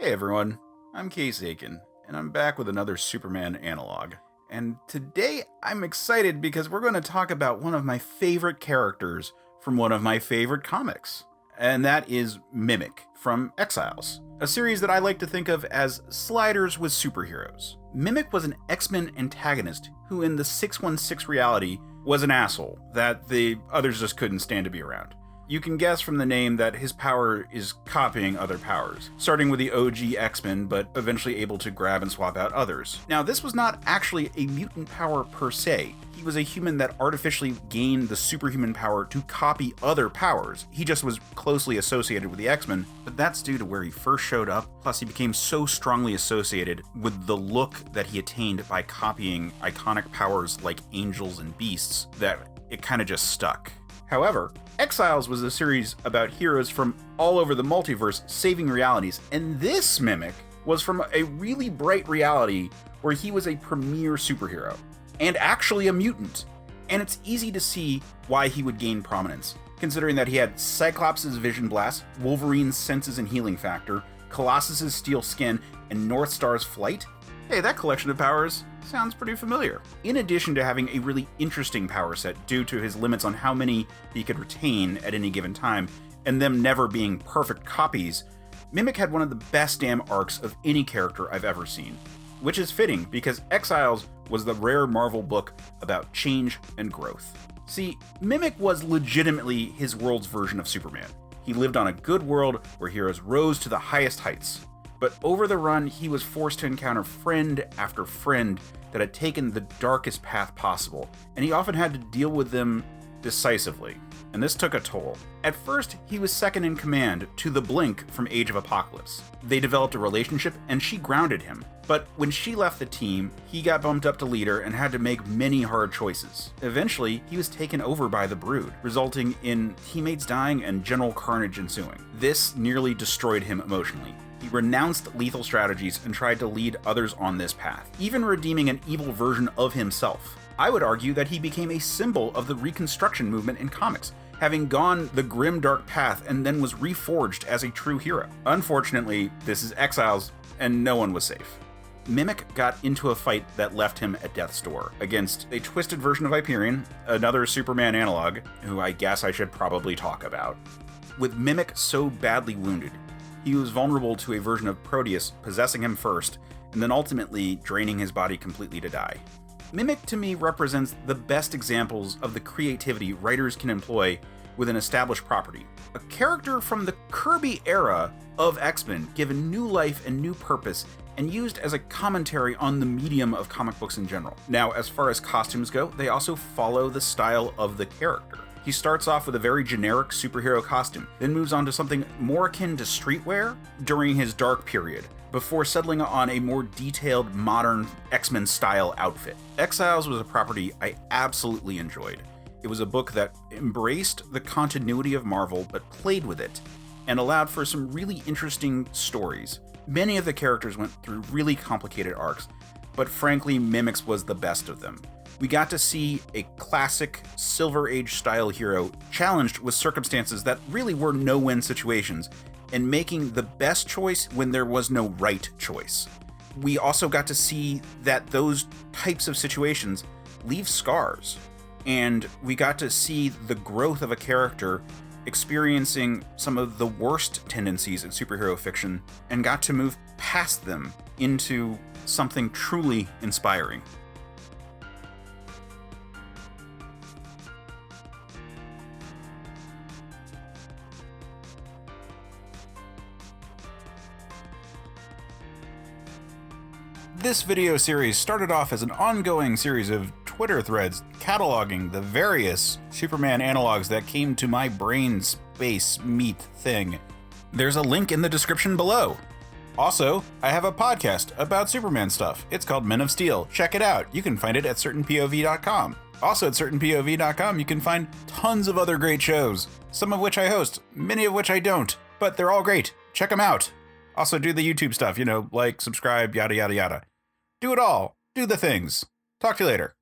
Hey everyone, I'm Case Aiken, and I'm back with another Superman Analogue. And today I'm excited because we're going to talk about one of my favorite characters from one of my favorite comics. And that is Mimic from Exiles, a series that I like to think of as sliders with superheroes. Mimic was an X-Men antagonist who in the 616 reality was an asshole that the others just couldn't stand to be around. You can guess from the name that his power is copying other powers, starting with the OG X-Men, but eventually able to grab and swap out others. Now, this was not actually a mutant power per se. He was a human that artificially gained the superhuman power to copy other powers. He just was closely associated with the X-Men, but that's due to where he first showed up, plus he became so strongly associated with the look that he attained by copying iconic powers like angels and beasts that it kind of just stuck. However, Exiles was a series about heroes from all over the multiverse saving realities, and this Mimic was from a really bright reality where he was a premier superhero, and actually a mutant. And it's easy to see why he would gain prominence, considering that he had Cyclops' vision blast, Wolverine's senses and healing factor, Colossus' steel skin, and Northstars flight. Hey, that collection of powers sounds pretty familiar. In addition to having a really interesting power set due to his limits on how many he could retain at any given time, and them never being perfect copies, Mimic had one of the best damn arcs of any character I've ever seen. Which is fitting, because Exiles was the rare Marvel book about change and growth. See, Mimic was legitimately his world's version of Superman. He lived on a good world where heroes rose to the highest heights. But over the run, he was forced to encounter friend after friend that had taken the darkest path possible, and he often had to deal with them decisively. And this took a toll. At first, he was second in command to the Blink from Age of Apocalypse. They developed a relationship, and she grounded him. But when she left the team, he got bumped up to leader and had to make many hard choices. Eventually, he was taken over by the Brood, resulting in teammates dying and general carnage ensuing. This nearly destroyed him emotionally. He renounced lethal strategies and tried to lead others on this path, even redeeming an evil version of himself. I would argue that he became a symbol of the Reconstruction movement in comics, having gone the grim dark path and then was reforged as a true hero. Unfortunately, this is Exiles, and no one was safe. Mimic got into a fight that left him at death's door against a twisted version of Hyperion, another Superman analog, who I guess I should probably talk about. With Mimic so badly wounded, he was vulnerable to a version of Proteus possessing him first, and then ultimately draining his body completely to die. Mimic to me represents the best examples of the creativity writers can employ with an established property. A character from the Kirby era of X-Men given new life and new purpose, and used as a commentary on the medium of comic books in general. Now, as far as costumes go, they also follow the style of the character. He starts off with a very generic superhero costume, then moves on to something more akin to streetwear during his dark period, before settling on a more detailed, modern X-Men style outfit. Exiles was a property I absolutely enjoyed. It was a book that embraced the continuity of Marvel, but played with it, and allowed for some really interesting stories. Many of the characters went through really complicated arcs, but frankly, Mimic's was the best of them. We got to see a classic Silver Age style hero challenged with circumstances that really were no-win situations, and making the best choice when there was no right choice. We also got to see that those types of situations leave scars, and we got to see the growth of a character experiencing some of the worst tendencies in superhero fiction, and got to move past them into something truly inspiring. This video series started off as an ongoing series of Twitter threads cataloging the various Superman analogs that came to my brain space meat thing. There's a link in the description below. Also, I have a podcast about Superman stuff. It's called Men of Steel. Check it out. You can find it at certainpov.com. Also at certainpov.com, you can find tons of other great shows, some of which I host, many of which I don't, but they're all great. Check them out. Also do the YouTube stuff, like, subscribe, yada, yada, yada. Do it all. Do the things. Talk to you later.